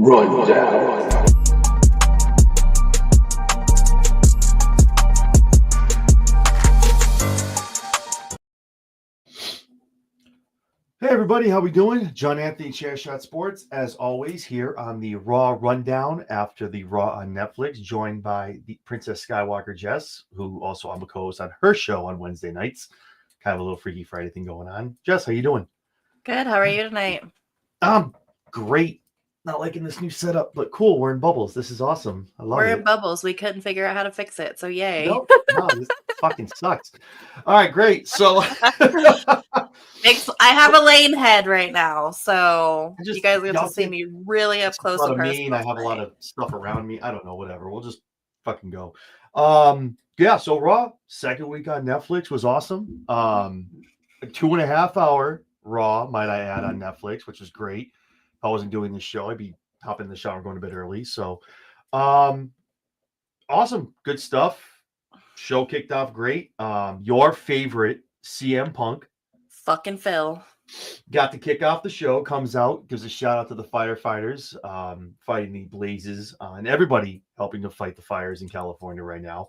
Rundown. Hey everybody, how we doing? John Anthony, Chairshot Sports, as always, here on the Raw Rundown after the Raw on Netflix, joined by the Princess Skywalker Jess, who also I'm a co-host on her show on Wednesday nights. Kind of a little Freaky Friday thing going on. Jess, how you doing? Good. How are you tonight? I'm great. Not liking this new setup, but cool. We're in bubbles. This is awesome. I love We're it. in bubbles. We couldn't figure out how to fix it, so yay. No, this fucking sucks. All right, great. So I have a lane head right now, so you guys get to see me really up close and personal. I have a lot of stuff around me. I don't know, whatever. We'll just fucking go. Yeah, so Raw, second week on Netflix was awesome. A 2.5 hour Raw, might I add, on Netflix, which was great. If I wasn't doing this show, I'd be hopping in the shower going to bed early. So awesome. Good stuff. Show kicked off great. Your favorite CM Punk, fucking Phil, got to kick off the show, comes out, gives a shout out to the firefighters fighting the blazes and everybody helping to fight the fires in California right now.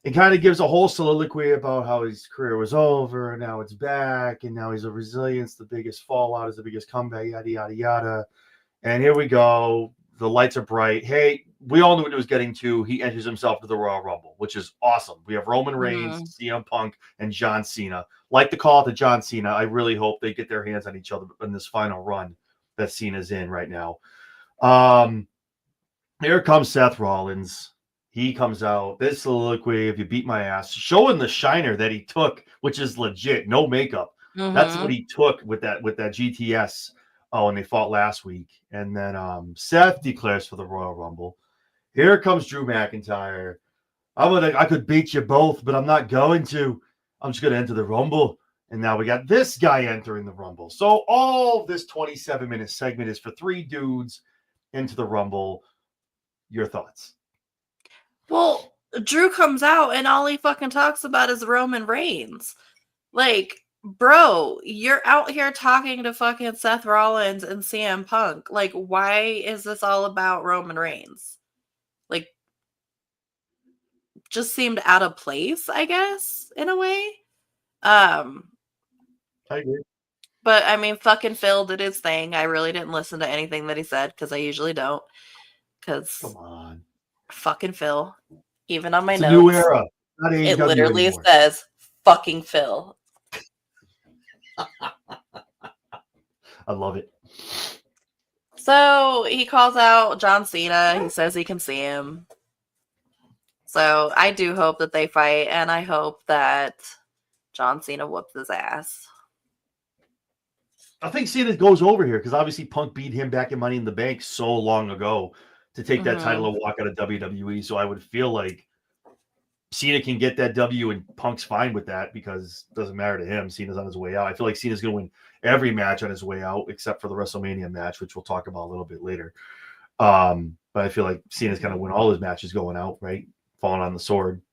It kind of gives a whole soliloquy about how his career was over and now it's back and now he's a resilience. The biggest fallout is the biggest comeback, yada, yada, yada. And here we go. The lights are bright. Hey, we all knew what it was getting to. He enters himself to the Royal Rumble, which is awesome. We have Roman Reigns, CM Punk, and John Cena. Like to call it to John Cena. I really hope they get their hands on each other in this final run that Cena's in right now. Here comes Seth Rollins. He comes out. This soliloquy, if you beat my ass, showing the shiner that he took, which is legit, no makeup. That's what he took with that GTS. Oh, and they fought last week. And then Seth declares for the Royal Rumble. Here comes Drew McIntyre. I could beat you both, but I'm not going to. I'm just going to enter the Rumble. And now we got this guy entering the Rumble. So all this 27-minute segment is for three dudes into the Rumble. Your thoughts? Well, Drew comes out and all he fucking talks about is Roman Reigns. Like, bro, you're out here talking to fucking Seth Rollins and CM Punk. Like, why is this all about Roman Reigns? Like, just seemed out of place, I guess, in a way. I agree. But, I mean, fucking Phil did his thing. I really didn't listen to anything that he said, because I usually don't. Because, come on. Fucking Phil. Even on my It's notes. a new era. Not it AEW literally anymore. says, fucking Phil. I love it. So he calls out John Cena. He says he can see him. So I do hope that they fight, and I hope that John Cena whoops his ass. I think Cena goes over here because obviously Punk beat him back in Money in the Bank so long ago to take that title and walk out of WWE. So I would feel like Cena can get that W and Punk's fine with that because it doesn't matter to him. Cena's on his way out. I feel like Cena's going to win every match on his way out except for the WrestleMania match, which we'll talk about a little bit later. But I feel like Cena's going to win all his matches going out, right? Falling on the sword.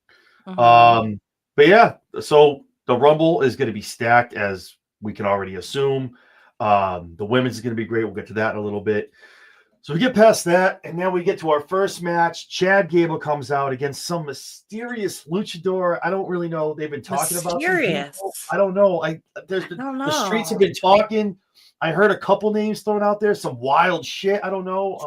But yeah, so the Rumble is going to be stacked as we can already assume. The women's is going to be great. We'll get to that in a little bit. So we get past that, and now we get to our first match. Chad Gable comes out against some mysterious luchador. I don't really know. They've been talking about this. I don't know. The streets have been talking. I heard a couple names thrown out there. Some wild shit. I don't know.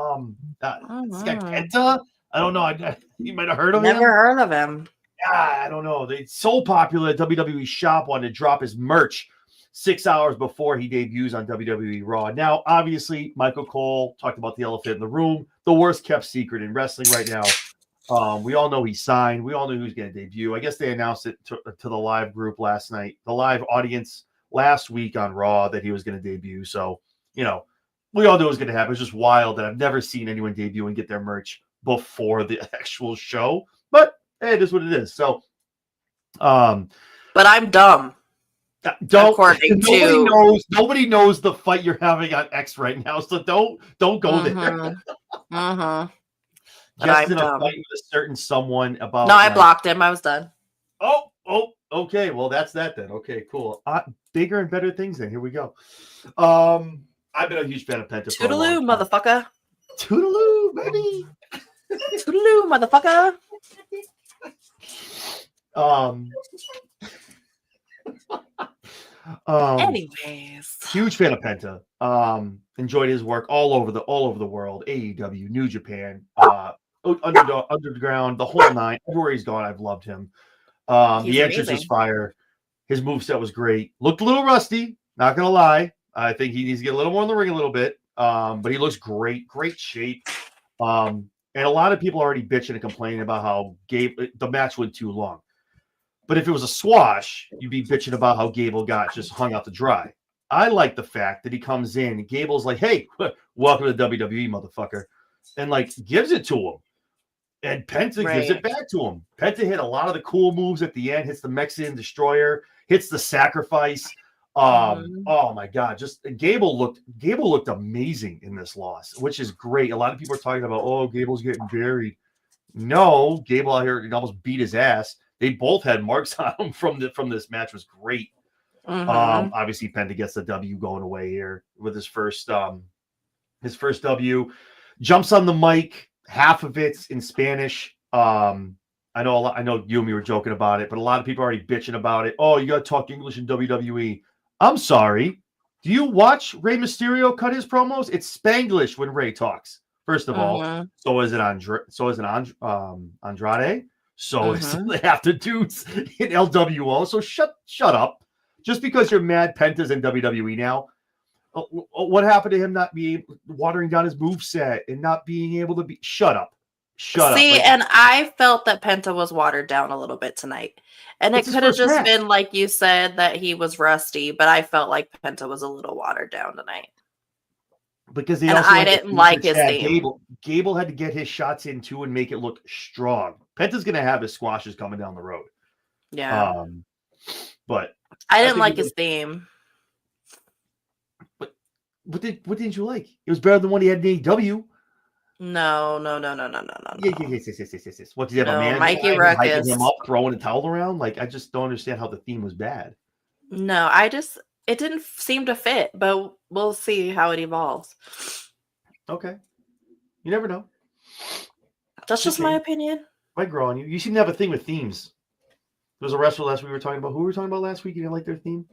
This guy Kenta. I don't know. You might have heard of him. Never heard of him. I don't know. They're so popular. WWE Shop wanted to drop his merch 6 hours before he debuts on WWE Raw. Now, obviously, Michael Cole talked about the elephant in the room, the worst kept secret in wrestling right now. We all know he signed. We all knew he was going to debut. I guess they announced it to the live group last night, the live audience last week on Raw that he was going to debut. So, we all knew it was going to happen. It's just wild that I've never seen anyone debut and get their merch before the actual show. But, hey, it is what it is. So, but I'm dumb. Nobody knows the fight you're having on X right now, so don't go there. Just in a fight with a certain someone about. No, I blocked him. I was done. Oh, okay. Well, that's that then. Okay, cool. Bigger and better things then. Here we go. I've been a huge fan of Penta. Toodaloo, motherfucker. Toodaloo, baby. Toodaloo, motherfucker. Um, Anyways, huge fan of Penta. Enjoyed his work all over the world. AEW, New Japan, Underground, the whole nine. Everywhere he's gone, I've loved him. he's The entrance was amazing. fire. His moveset was great. Looked a little rusty, not gonna lie. I think he needs to get a little more in the ring a little bit. But he looks great, great shape. And a lot of people are already bitching and complaining about how the match went too long. But if it was a squash, you'd be bitching about how Gable got just hung out to dry. I like the fact that he comes in and Gable's like, hey, welcome to WWE, motherfucker. And like gives it to him. And Penta gives it back to him. Penta hit a lot of the cool moves at the end, hits the Mexican Destroyer, hits the sacrifice. Oh my God. Just Gable looked amazing in this loss, which is great. A lot of people are talking about, oh, Gable's getting buried. No, Gable out here almost beat his ass. They both had marks on them from this match. It was great. Obviously Penta gets the W going away here with his first W. Jumps on the mic, half of it's in Spanish. I know you and me were joking about it, but a lot of people are already bitching about it. Oh, you gotta talk English in WWE. I'm sorry. Do you watch Rey Mysterio cut his promos? It's Spanglish when Rey talks. First of all, so is it Andrade. So is half the dudes in LWO. So shut up. Just because you're mad Penta's in WWE now, what happened to him not being watering down his moveset and not being able to be? Shut up. See, and I felt that Penta was watered down a little bit tonight. And it could have just been like you said that he was rusty, but I felt like Penta was a little watered down tonight. Because I didn't like his theme. Gable had to get his shots in too and make it look strong. Penta's gonna have his squashes coming down the road. Yeah. But I didn't like his theme. But what didn't you like? It was better than what he had in AEW. No. Yes. What did you have a man Mikey Ruckus hyping him up, throwing a towel around? Like I just don't understand how the theme was bad. No, it didn't seem to fit, but we'll see how it evolves. Okay. You never know. That's just my opinion. Might grow on you. You seem to have a thing with themes. There was a wrestler last week we were talking about. Who were we talking about last week? You didn't like their theme?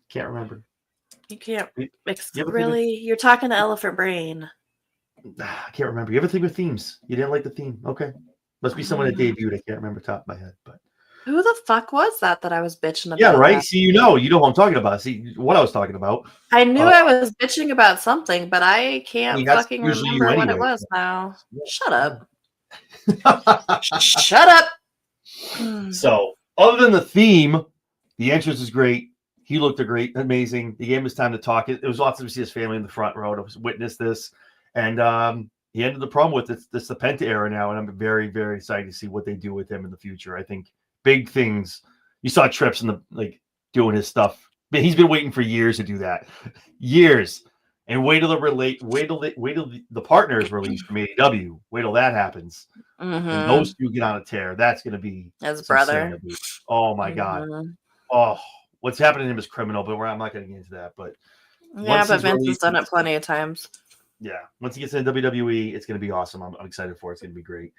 Can't remember. You can't. You're talking to Elephant Brain. I can't remember. You have a thing with themes. You didn't like the theme. Okay. Must be someone that debuted. I can't remember top of my head. But who the fuck was that I was bitching about? Yeah, right. See, you know what I'm talking about. See what I was talking about. I knew I was bitching about something, but I can't fucking remember what it was now. Shut up. Shut up. So, other than the theme, the entrance is great. He looked amazing. He gave him his time to talk. It was awesome to see his family in the front row to witness this. And he ended the promo with this the Penta era now, and I'm very, very excited to see what they do with him in the future. I think big things. You saw Trips doing his stuff. He's been waiting for years to do that. Years. And wait till the partner is released from AEW. Wait till that happens. And those two get on a tear. That's going to be his brother. Insanity. Oh my God. Oh, what's happening to him is criminal, but I'm not going to get into that. But yeah, but Vince has done it plenty of times. Yeah, once he gets into WWE, it's going to be awesome. I'm excited for it. It's going to be great.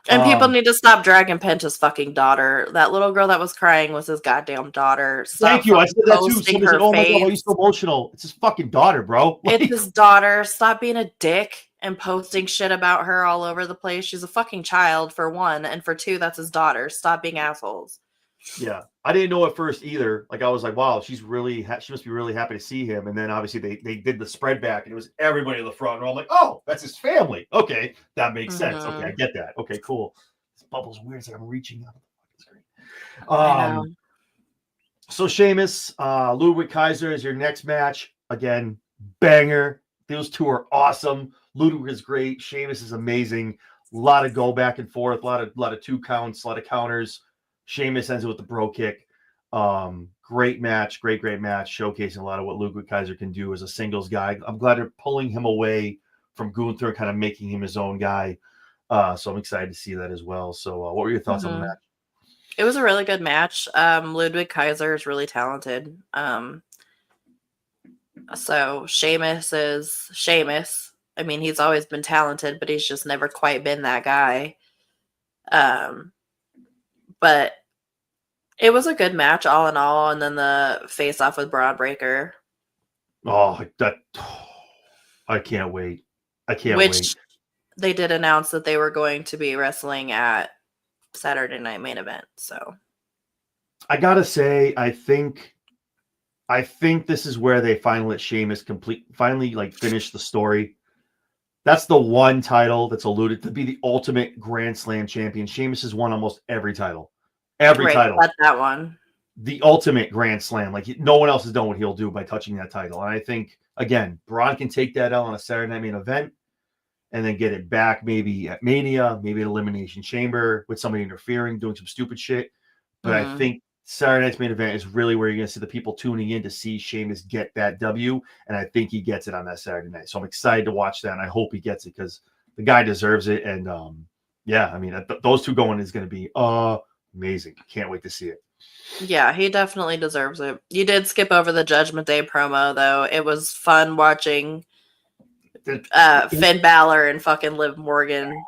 And people need to stop dragging Penta's fucking daughter. That little girl that was crying was his goddamn daughter. Thank you. I said that too. Somebody said, oh my God, why are you so emotional? It's his fucking daughter, bro. It's his daughter. Stop being a dick and posting shit about her all over the place. She's a fucking child, for one. And for two, that's his daughter. Stop being assholes. Yeah. I didn't know at first either. Like, I was like, wow, she must be really happy to see him. And then obviously they did the spread back and it was everybody in the front row. I'm like, oh, that's his family. Okay. That makes sense. Okay. I get that. Okay, cool. This bubble's weird. It's like I'm reaching out. It's great. So Sheamus, Ludwig Kaiser is your next match. Again, banger. Those two are awesome. Ludwig is great. Sheamus is amazing. A lot of go back and forth. A lot of 2 counts, a lot of counters. Sheamus ends it with the bro kick. Great match, great match, showcasing a lot of what Ludwig Kaiser can do as a singles guy. I'm glad they're pulling him away from Gunther, kind of making him his own guy. So I'm excited to see that as well. So what were your thoughts on the match? It was a really good match. Ludwig Kaiser is really talented. So Sheamus is Sheamus. I mean, he's always been talented, but he's just never quite been that guy. But it was a good match all in all, and then the face off with Braun Breaker. Oh, I can't wait. I can't wait. They did announce that they were going to be wrestling at Saturday Night Main Event. So I gotta say, I think this is where they finally let Sheamus finally like finish the story. That's the one title that's alluded to be the ultimate Grand Slam champion. Sheamus has won almost every title. Every title. That's that one. The ultimate Grand Slam. Like no one else has done what he'll do by touching that title. And I think, again, Braun can take that L on a Saturday Night Main Event and then get it back maybe at Mania, maybe at Elimination Chamber with somebody interfering, doing some stupid shit. But I think Saturday Night's Main Event is really where you're going to see the people tuning in to see Sheamus get that W, and I think he gets it on that Saturday night. So I'm excited to watch that, and I hope he gets it because the guy deserves it. And yeah, I mean, those two going is going to be amazing. Can't wait to see it. Yeah, he definitely deserves it. You did skip over the Judgment Day promo, though. It was fun watching Finn Balor and fucking Liv Morgan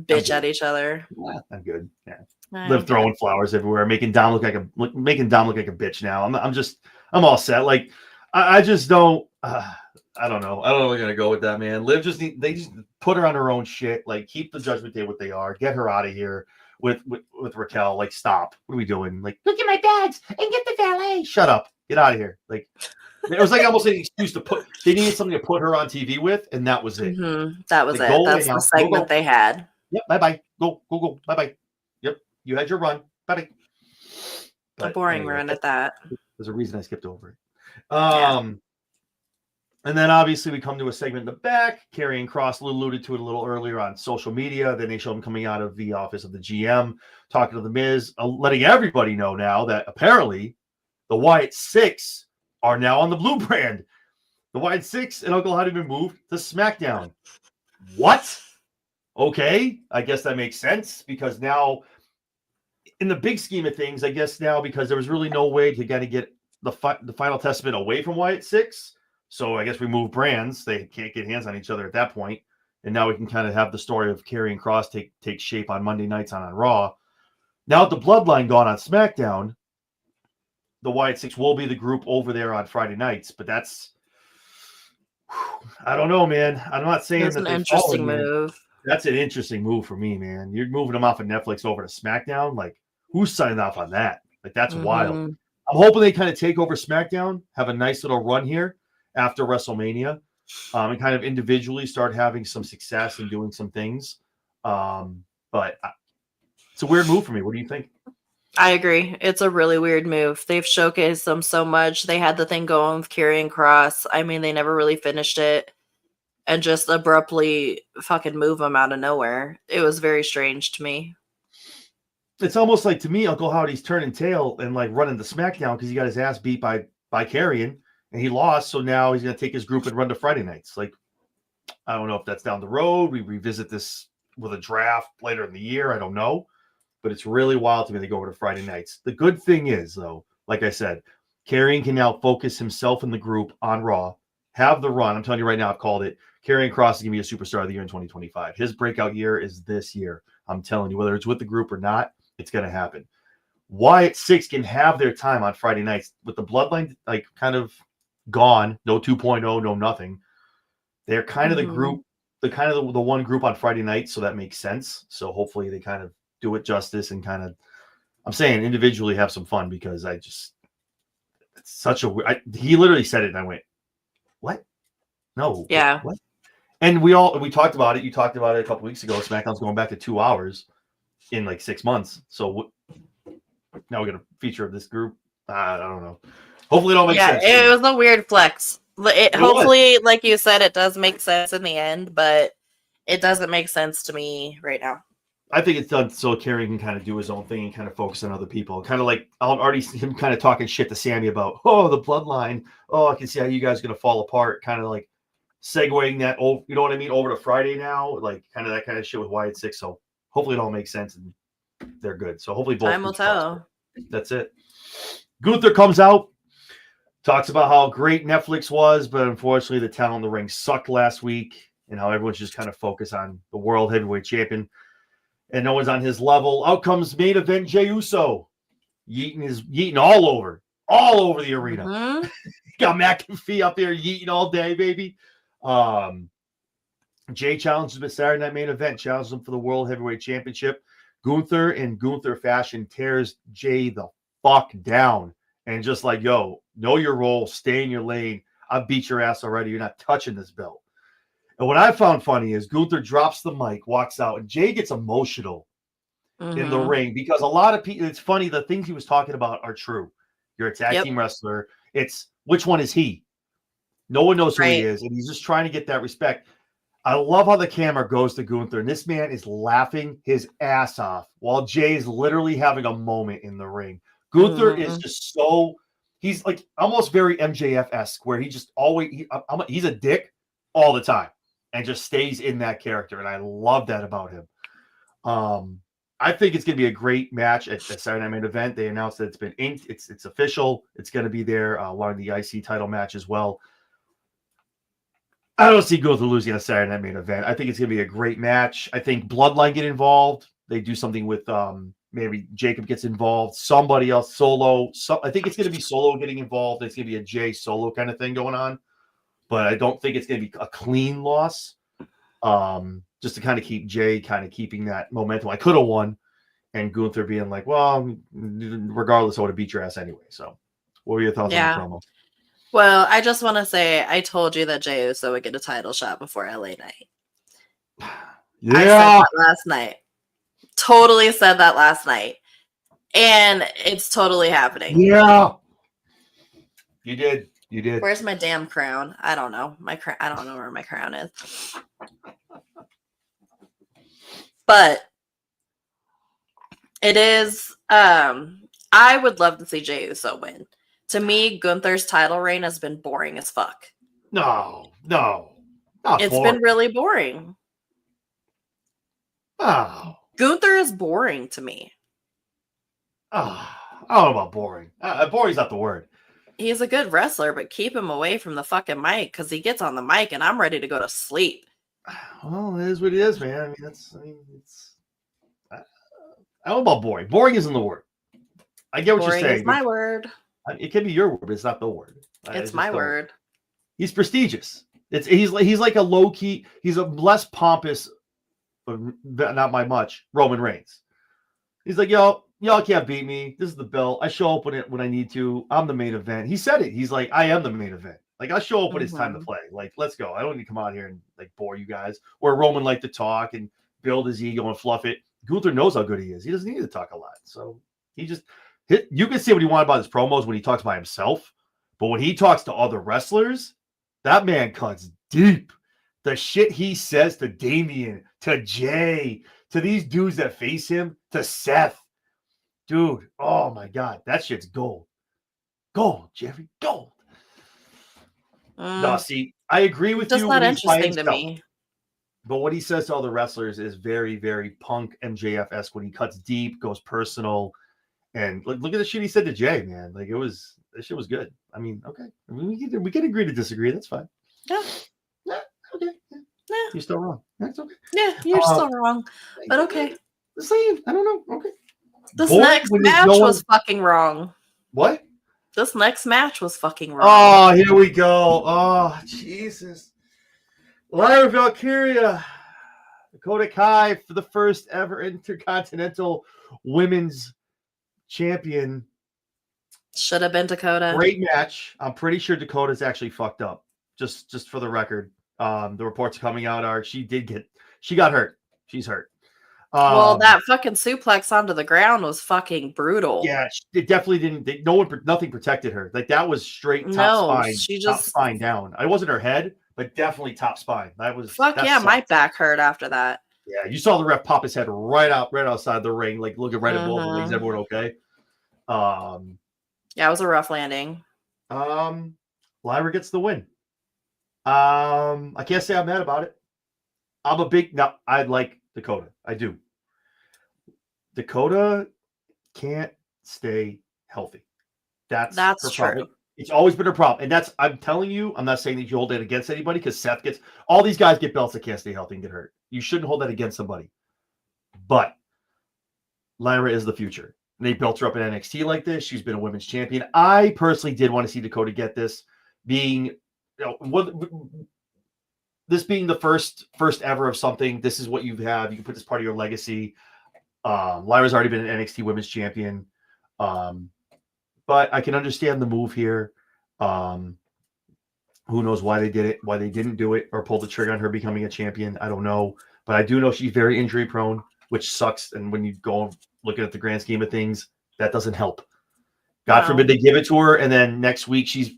bitch at each other. I'm good. Yeah. Liv throwing flowers everywhere, making Dom look like a bitch now. I'm all set. Like I just don't. I don't know. I don't know where we're gonna go with that, man. Liv they just put her on her own shit. Like keep the Judgment Day what they are. Get her out of here with Raquel. Like stop. What are we doing? Like look at my bags and get the valet. Shut up. Get out of here. Like it was like almost an excuse to put. They needed something to put her on TV with, and that was it. That was like, it. That's the segment they had. Yep. Bye bye. Go. Bye bye. Yep. You had your run. Bye. A boring run at that. There's a reason I skipped over it. And then obviously we come to a segment in the back. Karrion Kross alluded to it a little earlier on social media. Then they show him coming out of the office of the GM, talking to the Miz, letting everybody know now that apparently the Wyatt Six are now on the Blue brand. The Wyatt Six and Uncle Howdy have been moved to SmackDown. What? Okay, I guess that makes sense because now, in the big scheme of things, I guess now because there was really no way to kind of get the Final Testament away from Wyatt Six, so I guess we move brands. They can't get hands on each other at that point, and now we can kind of have the story of Karrion Kross take shape on Monday nights on Raw. Now with the Bloodline gone on SmackDown, the Wyatt Six will be the group over there on Friday nights, but that's I don't know, man. I'm not saying that's an interesting move. That's an interesting move for me, man. You're moving them off of Netflix over to SmackDown. Like, who's signing off on that? Like, that's wild. I'm hoping they kind of take over SmackDown, have a nice little run here after WrestleMania, and kind of individually start having some success and doing some things. But it's a weird move for me. What do you think? I agree. It's a really weird move. They've showcased them so much. They had the thing going with Karrion Kross. I mean, they never really finished it. And just abruptly fucking move him out of nowhere. It was very strange to me. It's almost like, to me, Uncle Howdy's turning tail and like running the SmackDown because he got his ass beat by Karrion and he lost. So now he's going to take his group and run to Friday nights. Like, I don't know if that's down the road. We revisit this with a draft later in the year. I don't know. But it's really wild to me they go over to Friday nights. The good thing is, though, like I said, Karrion can now focus himself and the group on Raw, have the run. I'm telling you right now, I've called it. Karrion Kross is going to be a superstar of the year in 2025. His breakout year is this year. I'm telling you, whether it's with the group or not, it's going to happen. Wyatt Six can have their time on Friday nights with the Bloodline like kind of gone, no 2.0, no nothing. They're kind of the group, the one group on Friday nights, so that makes sense. So hopefully they kind of do it justice and kind of, I'm saying individually have some fun because it's such a he literally said it and I went, what? No. Yeah. What? And we talked about it. You talked about it a couple weeks ago. SmackDown's going back to 2 hours in like 6 months. So now we're going to feature this group. I don't know. Hopefully it all makes sense. Yeah, it was a weird flex. Hopefully, like you said, it does make sense in the end, but it doesn't make sense to me right now. I think it's done so Karrion can kind of do his own thing and kind of focus on other people. Kind of like I'll already see him kind of talking shit to Sammy about, the Bloodline. Oh, I can see how you guys are going to fall apart. Kind of like segueing that, you know what I mean, over to Friday now, like kind of that kind of shit with Wyatt Six. So hopefully it all makes sense and they're good. So hopefully both. Time will tell. That's it. Gunther comes out, talks about how great Netflix was, but unfortunately the talent in the ring sucked last week. and how everyone's just kind of focused on the world heavyweight champion, and no one's on his level. Out comes main event Jey Uso, yeeting all over the arena. Mhm. Got McAfee up there yeeting all day, baby. Jay challenges him at Saturday Night Main Event, challenges him for the World Heavyweight Championship. Gunther, in Gunther fashion, tears Jay the fuck down. And just like, yo, know your role, stay in your lane. I beat your ass already. You're not touching this belt. And what I found funny is Gunther drops the mic, walks out, and Jay gets emotional in the ring because a lot of people, it's funny, the things he was talking about are true. You're a tag team wrestler. It's which one is he? No one knows who he is, and he's just trying to get that respect. I love how the camera goes to Gunther, and this man is laughing his ass off while Jay is literally having a moment in the ring. Gunther is just he's like almost very MJF-esque, where he just he's a dick all the time and just stays in that character, and I love that about him. I think it's going to be a great match at the Saturday Night Main Event. They announced that it's been inked. It's official. It's going to be there along the IC title match as well. I don't see Gunther losing on Saturday Night Main Event. I think it's going to be a great match. I think Bloodline get involved. They do something with maybe Jacob gets involved. Somebody else, Solo. I think it's going to be Solo getting involved. It's going to be a Jay Solo kind of thing going on. But I don't think it's going to be a clean loss. Just to kind of keep Jay kind of keeping that momentum. I could have won. And Gunther being like, well, regardless, I would have beat your ass anyway. So what were your thoughts on the promo? Well, I just want to say I told you that Jey Uso would get a title shot before LA Knight. Yeah. I said that last night. Totally said that last night. And it's totally happening. Yeah. You did. You did. Where's my damn crown? I don't know. I don't know where my crown is. But it is I would love to see Jey Uso win. To me, Gunther's title reign has been boring as fuck. No. It's been really boring. Oh. Gunther is boring to me. Oh, I don't know about boring. Boring's not the word. He's a good wrestler, but keep him away from the fucking mic because he gets on the mic and I'm ready to go to sleep. Well, it is what it is, man. I don't know about boring. Boring isn't the word. I get what boring you're saying. It's my word. It can be your word, but it's not the word. It's my word. He's prestigious. He's like a low key. He's a less pompous, but not by much. Roman Reigns. He's like, y'all can't beat me. This is the belt. I show up when I need to. I'm the main event. He said it. He's like, I am the main event. Like, I show up when it's time to play. Like, let's go. I don't need to come out here and like bore you guys. Where Roman liked to talk and build his ego and fluff it. Gunther knows how good he is. He doesn't need to talk a lot. So he just you can see what he wanted about his promos when he talks by himself. But when he talks to other wrestlers, that man cuts deep. The shit he says to Damian, to Jay, to these dudes that face him, to Seth. Dude, oh my God, that shit's gold. Gold, Jeffrey, gold. No, see, I agree with you. Just not interesting to me. But what he says to other wrestlers is very, very Punk MJF-esque when he cuts deep, goes personal. And look at the shit he said to Jay, man. Like, that shit was good. I mean, okay. I mean, we can agree to disagree. That's fine. Yeah. Okay. Yeah. You're still wrong. That's okay. Yeah, you're still wrong. But okay. The same. I don't know. Okay. This next match was fucking wrong. What? This next match was fucking wrong. Oh, here we go. Oh, Jesus. Lyra Valkyria, Dakota Kai for the first ever Intercontinental Women's Champion. Should have been Dakota. Great match. I'm pretty sure Dakota's actually fucked up. Just for the record. The reports coming out are she got hurt. She's hurt. Well, that fucking suplex onto the ground was fucking brutal. Yeah, it definitely didn't. Nothing protected her. Like that was straight top spine. Top spine down. It wasn't her head, but definitely top spine. That yeah. My back hurt after that. Yeah, you saw the ref pop his head right outside the ring, like looking right at both the legs. Everyone okay? Yeah, it was a rough landing. Lyra gets the win. I can't say I'm mad about it. I like Dakota. I do. Dakota can't stay healthy. That's true. It's always been a problem. And I'm telling you, I'm not saying that you hold it against anybody because Seth gets all these guys get belts that can't stay healthy and get hurt. You shouldn't hold that against somebody. But Lyra is the future. And they built her up in NXT like this. She's been a women's champion. I personally did want to see Dakota get this, being, this being the first ever of something. This is what you have. You can put this part of your legacy. Lyra's already been an NXT women's champion. But I can understand the move here. Who knows why they did it, why they didn't do it or pull the trigger on her becoming a champion. I don't know. But I do know she's very injury prone, which sucks. And when you go looking at the grand scheme of things, that doesn't help. God forbid they give it to her, and then next week she's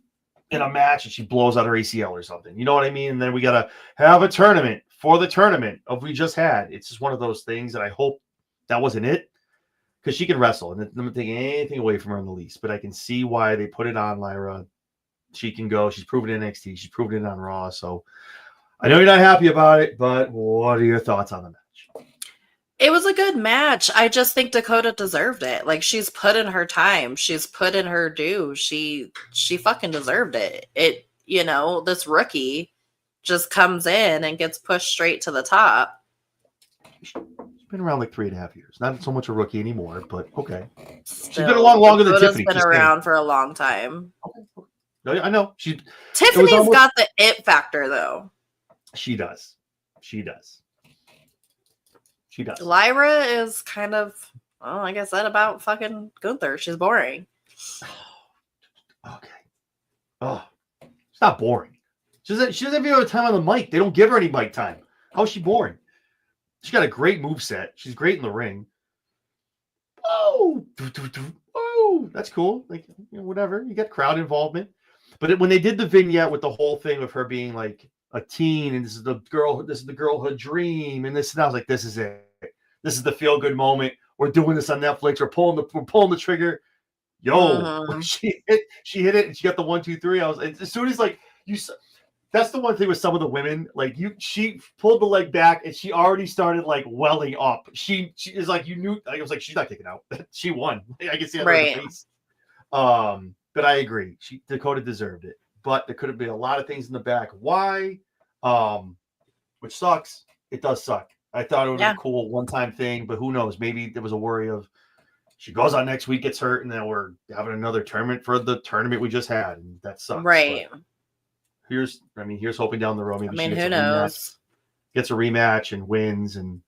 in a match and she blows out her ACL or something. You know what I mean? And then we got to have a tournament for the tournament of we just had. It's just one of those things, and I hope that wasn't it, because she can wrestle, and I'm not taking anything away from her in the least, but I can see why they put it on Lyra. She can go. She's proven it in NXT. She's proven it on Raw. So I know you're not happy about it, but what are your thoughts on the match? It was a good match. I just think Dakota deserved it. Like, she's put in her time. She's put in her due. She fucking deserved it. This rookie just comes in and gets pushed straight to the top. She's been around like 3.5 years. Not so much a rookie anymore, but okay. Still, she's been along longer than Tiffany. She's been around for a long time. Okay. No, I know. Tiffany's got the it factor, though. She does. Lyra is kind of, like I said about fucking Gunther. She's boring. Okay. Oh, it's not boring. She doesn't have any time on the mic. They don't give her any mic time. How is she boring? She's got a great moveset. She's great in the ring. Oh, that's cool. Like, whatever. You get crowd involvement. But when they did the vignette with the whole thing of her being like a teen, and this is the girlhood dream, and this, and I was like, this is it. This is the feel good moment. We're doing this on Netflix. We're pulling the trigger. Yo, she hit it, and she got the 1, 2, 3. I was, as soon as like you. That's the one thing with some of the women. Like she pulled the leg back and she already started like welling up. She is like, you knew. I was like, she's not kicking out. She won. I can see that on her face. But I agree. Dakota deserved it. But there could have been a lot of things in the back. Why? Which sucks. It does suck. I thought it would be a cool one-time thing, but who knows? Maybe there was a worry of she goes on next week, gets hurt, and then we're having another tournament for the tournament we just had, and that sucks. Right. But here's hoping down the road. Maybe who knows? Gets a rematch and wins, and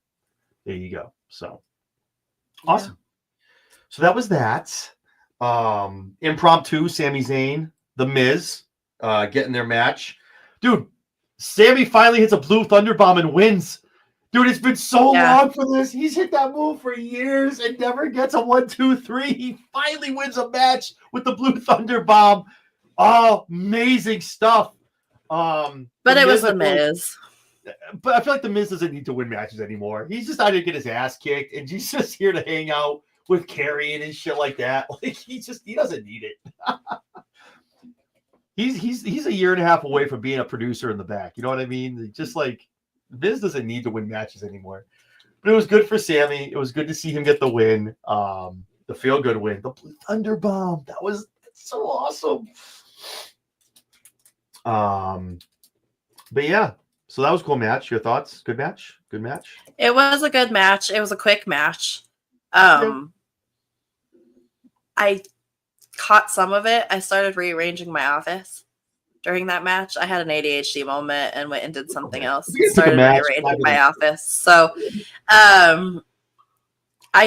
there you go. So awesome. So that was that. Impromptu, Sami Zayn, The Miz, getting their match. Dude, Sami finally hits a blue thunder bomb and wins. Dude, it's been so long for this. He's hit that move for years and never gets a 1, 2, 3. He finally wins a match with the blue thunder bomb. Oh, amazing stuff. But it was The Miz. But I feel like The Miz doesn't need to win matches anymore. He's just out to get his ass kicked, and he's just here to hang out with Carrie and shit like that. Like he doesn't need it. He's a year and a half away from being a producer in the back. You know what I mean? Just like Miz doesn't need to win matches anymore. But it was good for Sami. It was good to see him get the win. The feel good win. The blue thunder bomb. That's so awesome. But yeah, so that was a cool match. Your thoughts? Good match? Good match? It was a good match. It was a quick match. I caught some of it. I started rearranging my office during that match. I had an ADHD moment and went and did something else. Started rearranging my office. So I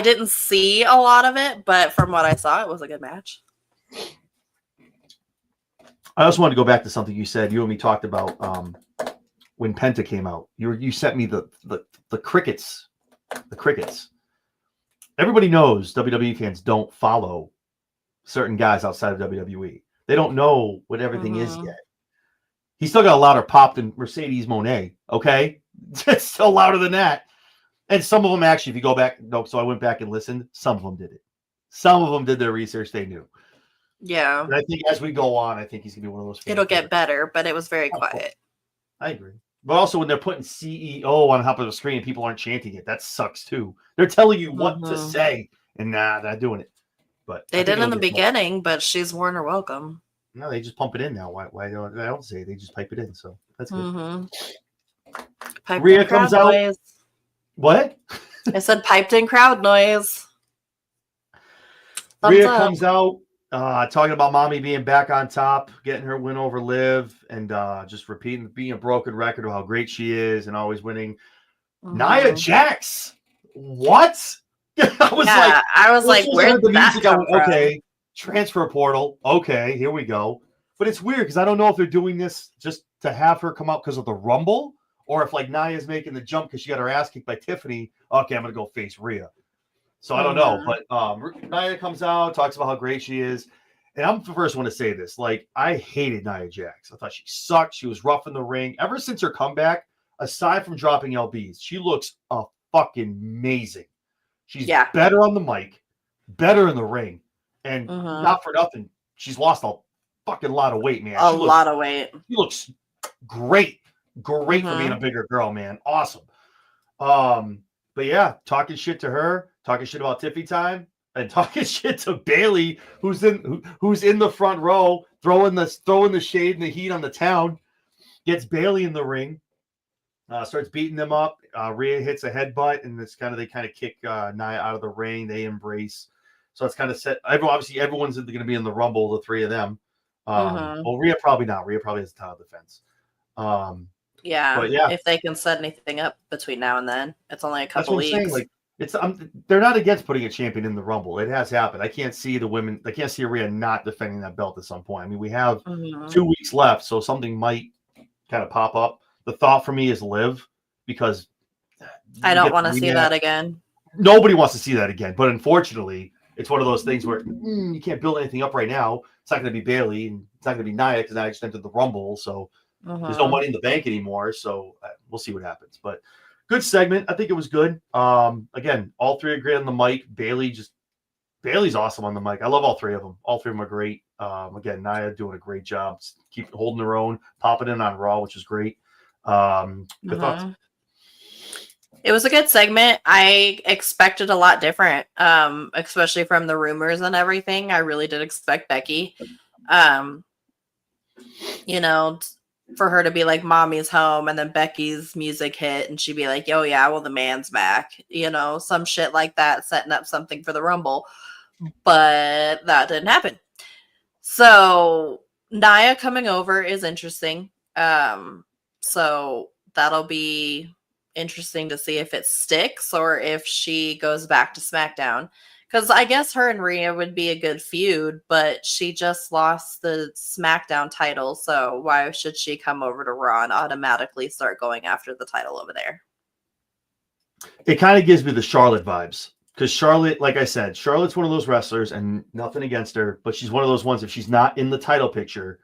didn't see a lot of it, but from what I saw, it was a good match. I also wanted to go back to something you said. You and me talked about when Penta came out. You sent me the crickets. The crickets. Everybody knows WWE fans don't follow certain guys outside of WWE. They don't know what everything is yet. He's still got a louder pop than Mercedes Moné. Okay, it's still louder than that. And some of them actually, if you go back, so I went back and listened. Some of them did it. Some of them did their research. They knew. Yeah. And I think as we go on, I think he's gonna be one of those. It'll get better, but it was very quiet. I agree. But also when they're putting CEO on top of the screen and people aren't chanting it, that sucks too. They're telling you what to say, and they're not doing it. But they did in the beginning, but she's Warner Welcome. No, they just pump it in now. Why don't I don't say it, they just pipe it in? So that's good. Mm-hmm. Piped Rhea in crowd comes out. noise. What? I said piped in crowd noise. Thumbs Rhea up. comes out talking about mommy being back on top, getting her win over Liv, and just repeating, being a broken record of how great she is and always winning. Nia Jax. What? I was like, I where heard the did that music, I come went, from? okay, transfer portal. Okay, here we go. But it's weird because I don't know if they're doing this just to have her come out because of the Rumble, or if like Nia's making the jump because she got her ass kicked by Tiffany. Okay, I'm gonna go face Rhea. So I don't know, but Nia comes out, talks about how great she is. And I'm the first one to say this. Like, I hated Nia Jax. I thought she sucked. She was rough in the ring. Ever since her comeback, aside from dropping LBs, she looks fucking amazing. She's better on the mic, better in the ring. And not for nothing, she's lost a fucking lot of weight, man. A lot of weight. She looks great. Great for being a bigger girl, man. Awesome. But yeah, talking shit to her, talking shit about Tiffy time, and talking shit to Bayley, who's in the front row, throwing the shade and the heat on the town, gets Bayley in the ring, starts beating them up. Rhea hits a headbutt, and they kind of kick Nia out of the ring. They embrace, so it's kind of set. Obviously, everyone's going to be in the Rumble, the three of them. Well, Rhea probably not. Rhea probably has a title defense. But if they can set anything up between now and then, it's only a couple weeks. Saying, like, they're not against putting a champion in the Rumble. It has happened. I can't see Rhea not defending that belt at some point. I mean, we have 2 weeks left, so something might kind of pop up. The thought for me is Liv, because I don't want to see that again. Nobody wants to see that again. But unfortunately, it's one of those things where you can't build anything up right now. It's not going to be Bayley, and it's not going to be Nia because Nia just entered the Rumble. So there's no money in the bank anymore. So we'll see what happens. But good segment. I think it was good. Again, all three are great on the mic. Bayley's awesome on the mic. I love all three of them. All three of them are great. Again, Nia doing a great job. Keep holding her own, popping in on Raw, which is great. Good thoughts. It was a good segment. I expected a lot different, especially from the rumors and everything. I really did expect Becky, for her to be like, mommy's home, and then Becky's music hit, and she'd be like, oh yeah, well, the man's back. Some shit like that, setting up something for the Rumble. But that didn't happen. So Nia coming over is interesting. So that'll be interesting to see if it sticks or if she goes back to SmackDown, because I guess her and Rhea would be a good feud, but she just lost the SmackDown title, so why should she come over to Raw and automatically start going after the title over there? It kind of gives me the Charlotte vibes, because Charlotte, like I said, Charlotte's one of those wrestlers, and nothing against her, but she's one of those ones, if she's not in the title picture,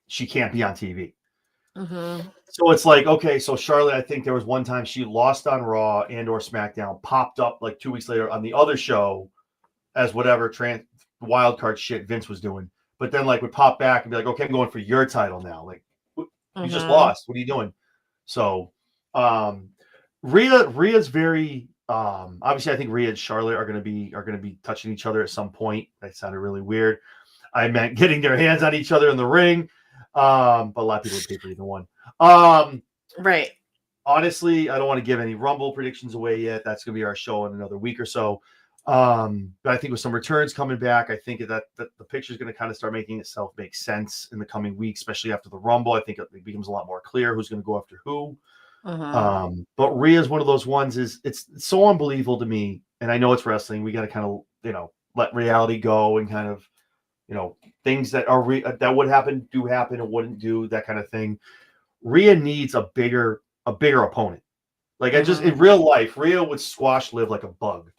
she can't be on TV. So it's like, okay, so Charlotte, I think there was one time she lost on Raw and or SmackDown, popped up like 2 weeks later on the other show as whatever wild card shit Vince was doing, but then like would pop back and be like, okay, I'm going for your title now. Like, you just lost. What are you doing? So Rhea's very obviously, I think Rhea and Charlotte are gonna be touching each other at some point. That sounded really weird. I meant getting their hands on each other in the ring. But a lot of people would pay for either one. Right. Honestly, I don't want to give any Rumble predictions away yet. That's going to be our show in another week or so. But I think with some returns coming back, I think that the picture is going to kind of start making itself make sense in the coming weeks, especially after the Rumble. I think it becomes a lot more clear who's going to go after who. But Rhea is one of those ones. It's so unbelievable to me, and I know it's wrestling. We got to kind of let reality go and kind of things that are that would happen do happen and wouldn't do, that kind of thing. Rhea needs a bigger opponent. Like, in real life, Rhea would squash Liv like a bug.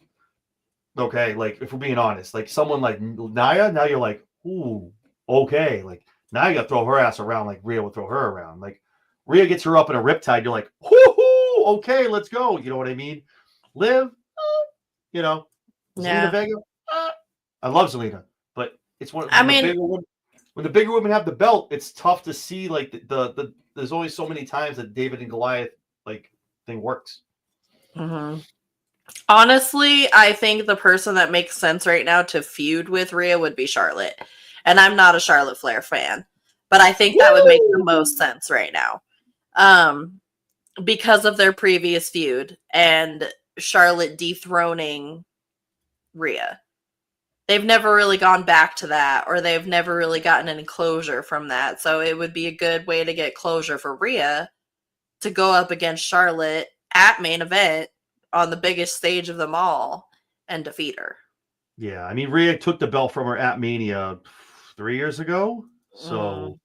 Okay, like, if we're being honest, like someone like Nia, now you're like, ooh, okay, like now you got to throw her ass around like Rhea would throw her around. Like, Rhea gets her up in a riptide, you're like, whoo, okay, let's go. You know what I mean? Liv, Zelina Vega. I love Zelina, but it's one. When the bigger women have the belt, it's tough to see like the there's only so many times that David and Goliath like thing works. Honestly, I think the person that makes sense right now to feud with Rhea would be Charlotte. And I'm not a Charlotte Flair fan, but I think that would make the most sense right now. Because of their previous feud and Charlotte dethroning Rhea. They've never really gone back to that, or they've never really gotten any closure from that. So it would be a good way to get closure for Rhea to go up against Charlotte at main event on the biggest stage of them all and defeat her. Yeah, I mean, Rhea took the belt from her at Mania 3 years ago. So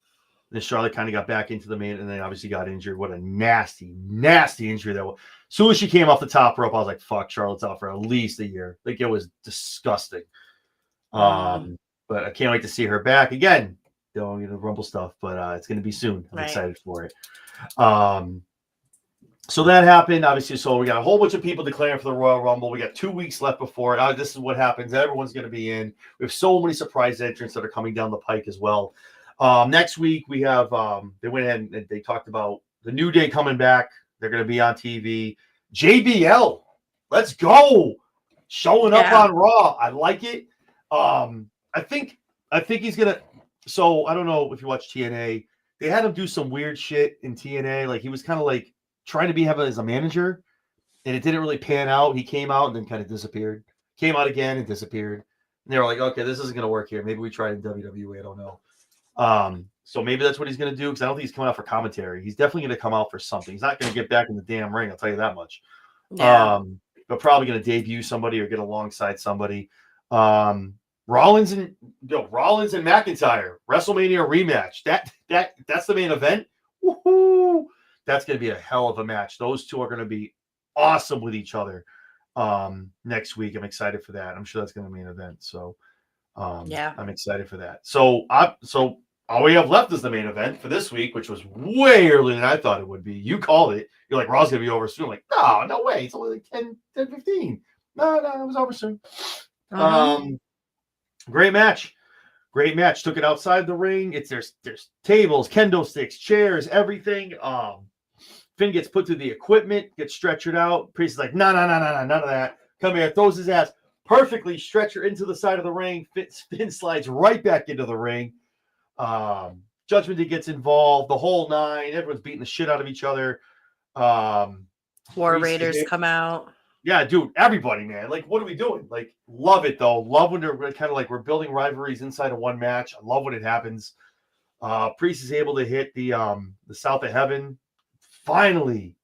then Charlotte kind of got back into the main, and then obviously got injured. What a nasty, nasty injury that was. As soon as she came off the top rope, I was like, fuck, Charlotte's out for at least a year. Like, it was disgusting. But I can't wait to see her back again. Don't the Rumble stuff, but it's going to be soon. I'm excited for it. So that happened, obviously. So we got a whole bunch of people declaring for the Royal Rumble. We got 2 weeks left before it. This is what happens. Everyone's going to be in. We have so many surprise entrants that are coming down the pike as well. Next week we have they went ahead and they talked about the New Day coming back. They're going to be on TV. JBL, let's go, showing up on Raw. I like it. I think he's gonna. So I don't know if you watch TNA. They had him do some weird shit in TNA. Like, he was kind of like trying to be have as a manager, and it didn't really pan out. He came out and then kind of disappeared. Came out again and disappeared. And they were like, okay, this isn't gonna work here. Maybe we try it in WWE. I don't know. So maybe that's what he's gonna do, because I don't think he's coming out for commentary. He's definitely gonna come out for something. He's not gonna get back in the damn ring. I'll tell you that much. Yeah. But probably gonna debut somebody or get alongside somebody. Rollins and McIntyre WrestleMania rematch. That's the main event. Woohoo! That's going to be a hell of a match. Those two are going to be awesome with each other next week. I'm excited for that. I'm sure that's going to be an event. So I'm excited for that. So all we have left is the main event for this week, which was way earlier than I thought it would be. You called it. You're like, Raw's going to be over soon. I'm like, no way. It's only like 10, 15. No, it was over soon. Great match. Took it outside the ring. There's tables, kendo sticks, chairs, everything. Finn gets put through the equipment, gets stretchered out. Priest is like, no, none of that. Come here, throws his ass perfectly, stretcher into the side of the ring. Finn slides right back into the ring. Judgment Day gets involved, the whole nine. Everyone's beating the shit out of each other. War Raiders come out. Yeah, dude, everybody, man. Like, what are we doing? Like, love it, though. Love when they're kind of like we're building rivalries inside of one match. I love when it happens. Priest is able to hit the South of Heaven. Finally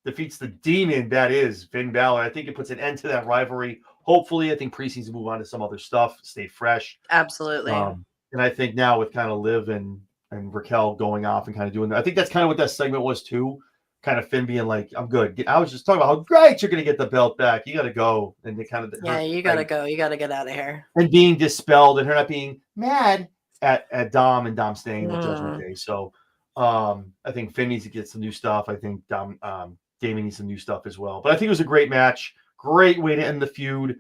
defeats the demon that is Finn Balor. I think it puts an end to that rivalry. Hopefully, I think Priest needs to move on to some other stuff, stay fresh. Absolutely. And I think now with kind of Liv and Raquel going off and kind of doing that, I think that's kind of what that segment was too. Kind of Finn being like, I'm good. I was just talking about how great you're going to get the belt back. You got to go. And they kind of, you got to go. You got to get out of here. And being dispelled and her not being mad at Dom and Dom staying with Judgment Day. So I think Finn needs to get some new stuff. I think Damien needs some new stuff as well. But I think it was a great match. Great way to end the feud.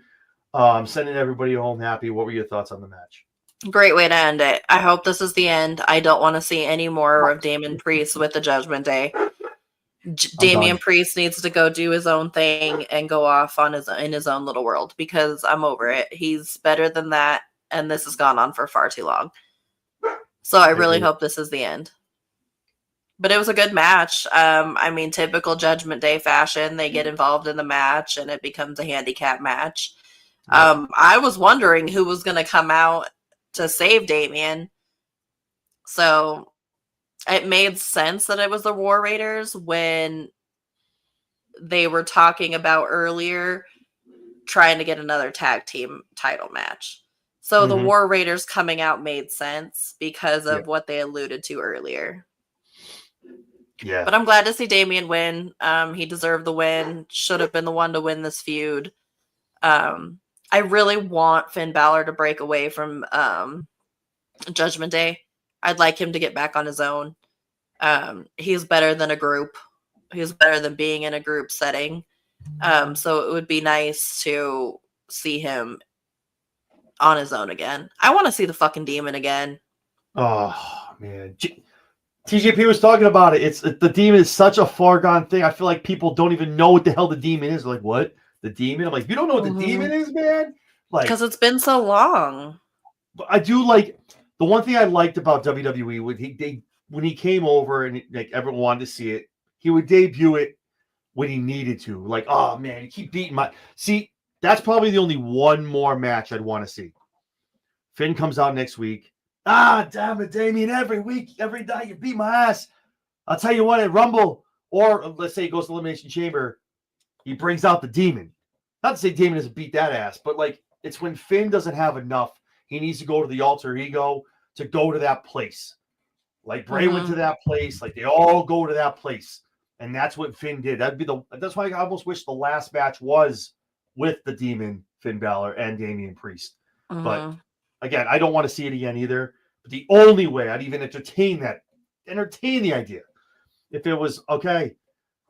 Sending everybody home happy. What were your thoughts on the match? Great way to end it. I hope this is the end. I don't want to see any more of Damien Priest with the Judgment Day. Damian Priest needs to go do his own thing and go off on in his own little world, because I'm over it. He's better than that, and this has gone on for far too long. So I really hope this is the end. But it was a good match. I mean, typical Judgment Day fashion. They get involved in the match, and it becomes a handicap match. I was wondering who was going to come out to save Damian. So it made sense that it was the War Raiders when they were talking about earlier trying to get another tag team title match. So the War Raiders coming out made sense because of what they alluded to earlier. Yeah. But I'm glad to see Damian win. He deserved the win. Should have been the one to win this feud. I really want Finn Balor to break away from Judgment Day. I'd like him to get back on his own. He's better than a group. He's better than being in a group setting. So it would be nice to see him on his own again. I want to see the fucking demon again. Oh, man. TJP was talking about it. The demon is such a far gone thing. I feel like people don't even know what the hell the demon is. They're like, what? The demon? I'm like, you don't know what the demon is, man? Like, because it's been so long. I do like the one thing I liked about WWE when he came over and like everyone wanted to see it, he would debut it when he needed to. Like, oh man, you keep beating my. See, that's probably the only one more match I'd want to see. Finn comes out next week. Ah, damn it, Damien! Every week, every night, you beat my ass. I'll tell you what, at Rumble, or let's say he goes to Elimination Chamber, he brings out the Demon. Not to say Damien doesn't beat that ass, but like it's when Finn doesn't have enough. He needs to go to the alter ego to go to that place. Like Bray went to that place. Like they all go to that place. And that's what Finn did. That's why I almost wish the last match was with the Demon, Finn Balor, and Damian Priest. But again, I don't want to see it again either. But the only way I'd even entertain the idea, if it was, okay,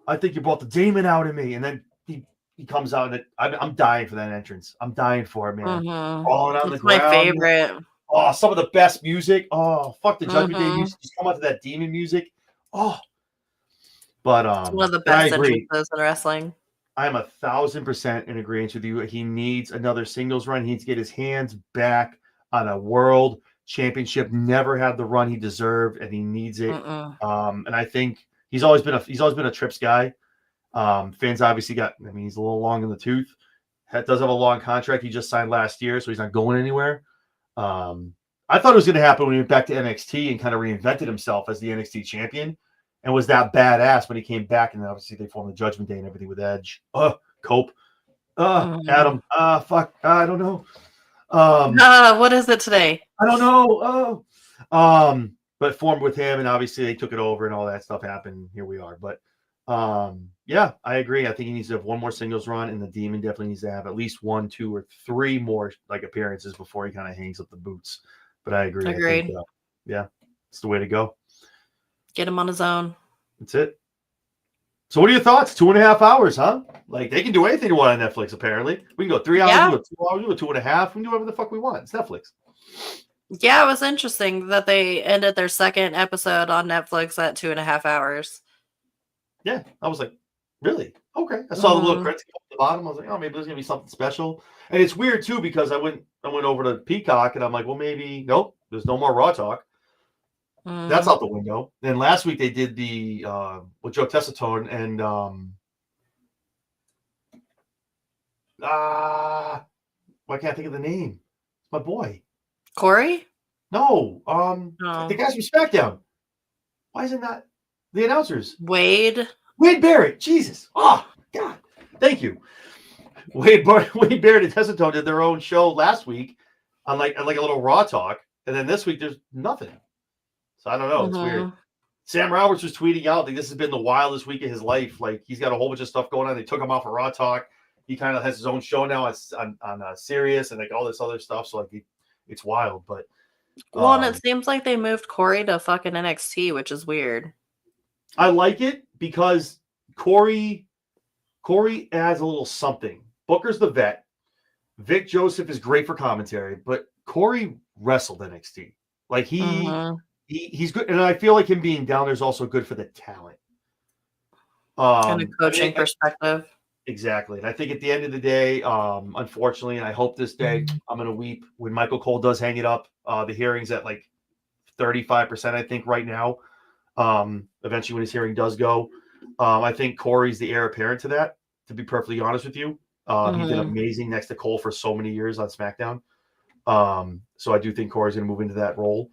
I think you brought the Demon out of me, and then he comes out, and I'm dying for that entrance. I'm dying for it, man. Falling on the ground. My favorite. Oh, some of the best music. Oh, fuck the Judgment Day music. Just come out to that Demon music. Oh. But it's one of the best entrances in wrestling. I'm 1,000% in agreement with you. He needs another singles run. He needs to get his hands back on a world championship. Never had the run he deserved, and he needs it. And I think he's always been a Trips guy. Finn's obviously he's a little long in the tooth. Does have a long contract. He just signed last year, so he's not going anywhere. I thought it was going to happen when he went back to NXT and kind of reinvented himself as the NXT champion. And was that badass when he came back, and obviously they formed the Judgment Day and everything with Edge. Cope. Adam. Fuck. I don't know. What is it today? I don't know. But formed with him, and obviously they took it over, and all that stuff happened. Here we are. But yeah, I agree. I think he needs to have one more singles run, and the Demon definitely needs to have at least 1, 2, or 3 more like appearances before he kind of hangs up the boots. But I agree. Agreed. I think, yeah, it's the way to go. Get him on his own. That's it. So what are your thoughts? 2.5 hours, huh? Like they can do anything they want on Netflix, apparently. We can go 3 hours, we can go 2 hours, we can go 2.5. We can do whatever the fuck we want. It's Netflix. Yeah, it was interesting that they ended their second episode on Netflix at 2.5 hours. Yeah. I was like, really? Okay. I saw the little credits at the bottom. I was like, oh, maybe there's gonna be something special. And it's weird too, because I went over to Peacock and I'm like, well, maybe nope, there's no more Raw talk. That's out the window. Then last week they did the with Joe Tessitore and why can't I think of the name? It's my boy. Corey? No. The guys from SmackDown. Why is it not the announcers? Wade Barrett. Jesus. Oh God. Thank you. Wade Barrett and Tessitore did their own show last week on like a little Raw talk, and then this week there's nothing. So I don't know. It's weird. Sam Roberts was tweeting out like this has been the wildest week of his life. Like he's got a whole bunch of stuff going on. They took him off of Raw Talk. He kind of has his own show now on Sirius and like all this other stuff. So like it's wild. But and it seems like they moved Corey to fucking NXT, which is weird. I like it because Corey adds a little something. Booker's the vet. Vic Joseph is great for commentary, but Corey wrestled NXT. Like he's good, and I feel like him being down there is also good for the talent. And a coaching perspective. Exactly. And I think at the end of the day, unfortunately, and I hope this day, I'm going to weep when Michael Cole does hang it up. The hearing's at like 35%, I think, right now. Eventually, when his hearing does go, I think Corey's the heir apparent to that, to be perfectly honest with you. He did amazing next to Cole for so many years on SmackDown. So I do think Corey's going to move into that role.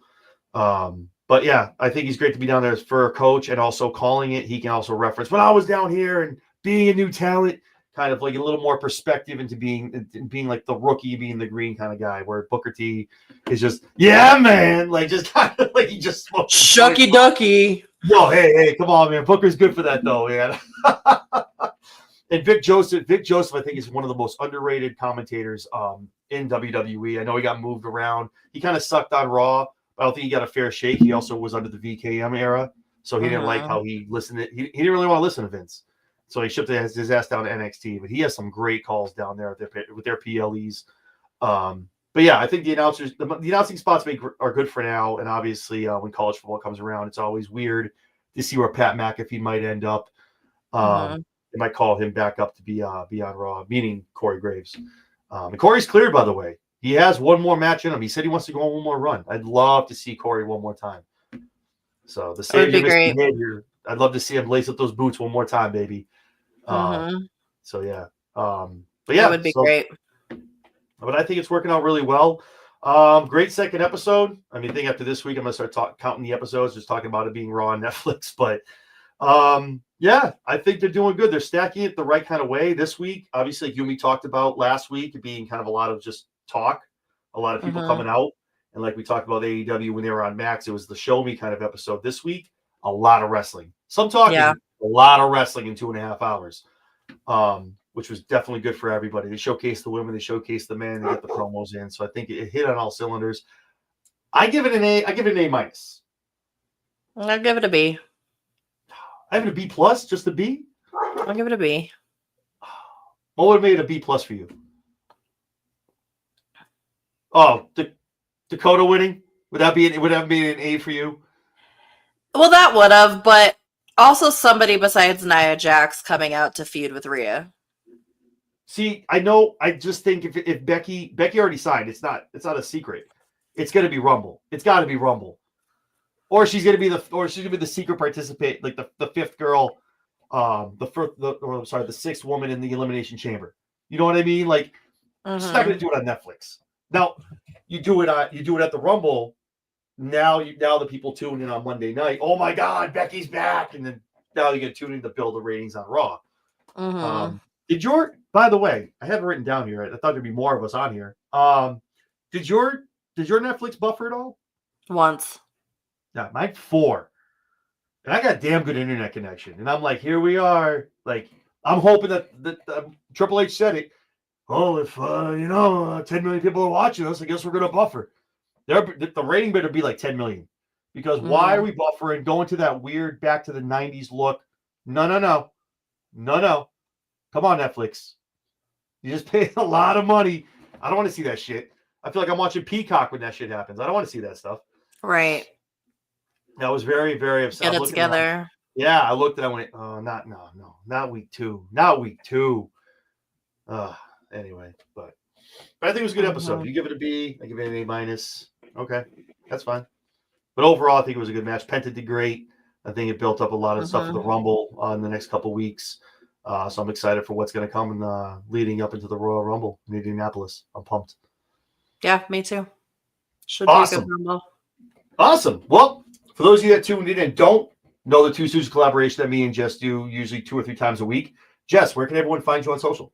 But yeah, I think he's great to be down there for a coach and also calling it. He can also reference when I was down here and being a new talent, kind of like a little more perspective into being like the rookie, being the green kind of guy, where Booker T is just, yeah, man, like just kind of like he just smokes shucky ducky. Yo, hey, come on, man. Booker's good for that though, man. And Vic Joseph, I think, is one of the most underrated commentators in WWE. I know he got moved around. He kind of sucked on Raw. I don't think he got a fair shake. He also was under the VKM era, so he didn't like how he listened. He didn't really want to listen to Vince, so he shipped his ass down to NXT. But he has some great calls down there with their PLEs. But yeah, I think the announcers, the announcing spots are good for now. And obviously, when college football comes around, it's always weird to see where Pat McAfee might end up. They might call him back up to be on Raw, meaning Corey Graves. And Corey's cleared, by the way. He has one more match in him. He said he wants to go on one more run. I'd love to see Corey one more time. So the That would be Savior great. misbehavior. I'd love to see him lace up those boots one more time, baby. So yeah. But yeah, That would be great. But I think it's working out really well. Great second episode. I mean, I think after this week, I'm gonna start counting the episodes, just talking about it being raw on Netflix. But yeah, I think they're doing good. They're stacking it the right kind of way this week. Obviously, like we talked about last week, it being kind of a lot of just talk, a lot of people coming out. And like we talked about AEW when they were on Max, it was the show me kind of episode. This week, a lot of wrestling. Some talking, a lot of wrestling in 2.5 hours, which was definitely good for everybody. They showcased the women, they showcased the men, they get the promos in. So I think it hit on all cylinders. I give it an A. I give it an A minus. I'll give it a B. I have it a B plus, just a B. I'll give it a B. What would have made it a B plus for you? Oh, Dakota winning? Would that made an A for you? Well, that would have, but also somebody besides Nia Jax coming out to feud with Rhea. See, I know. I just think if Becky already signed, it's not a secret. It's going to be Rumble. It's got to be Rumble, or she's going to be the secret participant, like the fifth girl, the sixth woman in the Elimination Chamber. You know what I mean? Like, she's not going to do it on Netflix. Now, you do it at the Rumble. Now the people tune in on Monday night. Oh my God, Becky's back, and then now you get tuned in to build the ratings on Raw. By the way, I have it written down here. I thought there'd be more of us on here. Did your Netflix buffer at all? Once. Yeah, mine 4. And I got a damn good internet connection. And I'm like, here we are. Like, I'm hoping that Triple H said it. Oh, if 10 million people are watching us, I guess we're gonna buffer. The rating better be like 10 million. Because why are we buffering, going to that weird back to the 90s look? No. Come on, Netflix. You just paid a lot of money. I don't want to see that shit. I feel like I'm watching Peacock when that shit happens. I don't want to see that stuff. Right. That was very, very upset. Get it together. Yeah, I looked and I went, oh, not week 2. Not week 2. Anyway, but I think it was a good episode. You give it a B, I give it an A minus. Okay, that's fine. But overall, I think it was a good match. Penta did great. I think it built up a lot of stuff for the Rumble in the next couple weeks. So I'm excited for what's going to come leading up into the Royal Rumble in Indianapolis. I'm pumped. Yeah, me too. Should awesome. be a good Rumble. Awesome. Well, for those of you that tuned in and don't know the Two Stooges collaboration that me and Jess do usually 2 or 3 times a week, Jess, where can everyone find you on social?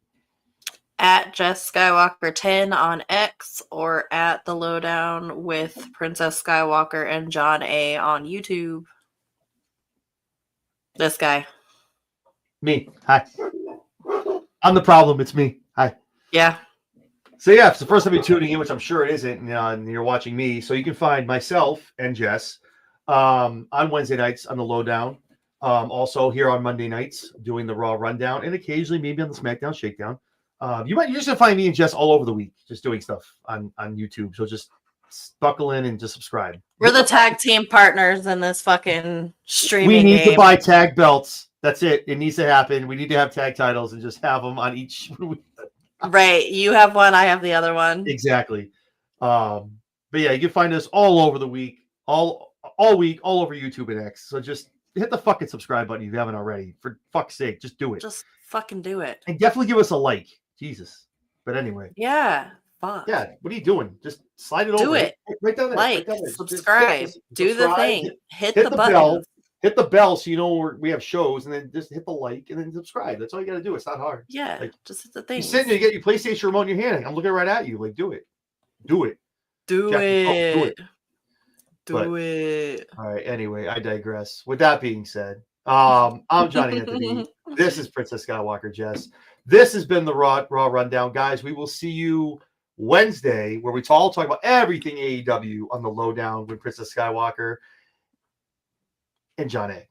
At Jess Skywalker 10 on X, or at The Lowdown with Princess Skywalker and John A on YouTube. This guy. Me. Hi. I'm the problem. It's me. Hi. Yeah. So yeah, if it's the first time you're tuning in, which I'm sure it isn't, and you're watching me, so you can find myself and Jess on Wednesday nights on The Lowdown. Also here on Monday nights doing the Raw Rundown, and occasionally maybe on the SmackDown Shakedown. You're just gonna find me and Jess all over the week, just doing stuff on YouTube. So just buckle in and just subscribe. We're the tag team partners in this fucking streaming We need game. to buy tag belts. That's it. It needs to happen. We need to have tag titles and just have them on each. Right. You have one. I have the other one. Exactly. But yeah, you can find us all over the week, all week, all over YouTube and X. So just hit the fucking subscribe button if you haven't already. For fuck's sake, just do it. Just fucking do it. And definitely give us a like. Jesus. But anyway. Yeah. Fuck. Yeah. What are you doing? Just slide it over. Do it. Right down there. Like, right down there. subscribe. Do the thing. Hit the button. Bell. Hit the bell so you know we have shows, and then just hit the like and then subscribe. That's all you got to do. It's not hard. Yeah. Like, just hit the thing. You're sitting there, you get your PlayStation remote in your hand. I'm looking right at you. Like, do it. Do it. Do it. Do it. it. All right. Anyway, I digress. With that being said, I'm Johnny Anthony. This is Princess Skywalker Jess. This has been the Raw Rundown, guys. We will see you Wednesday, where we all talk about everything AEW on the Lowdown with Princess Skywalker and John A.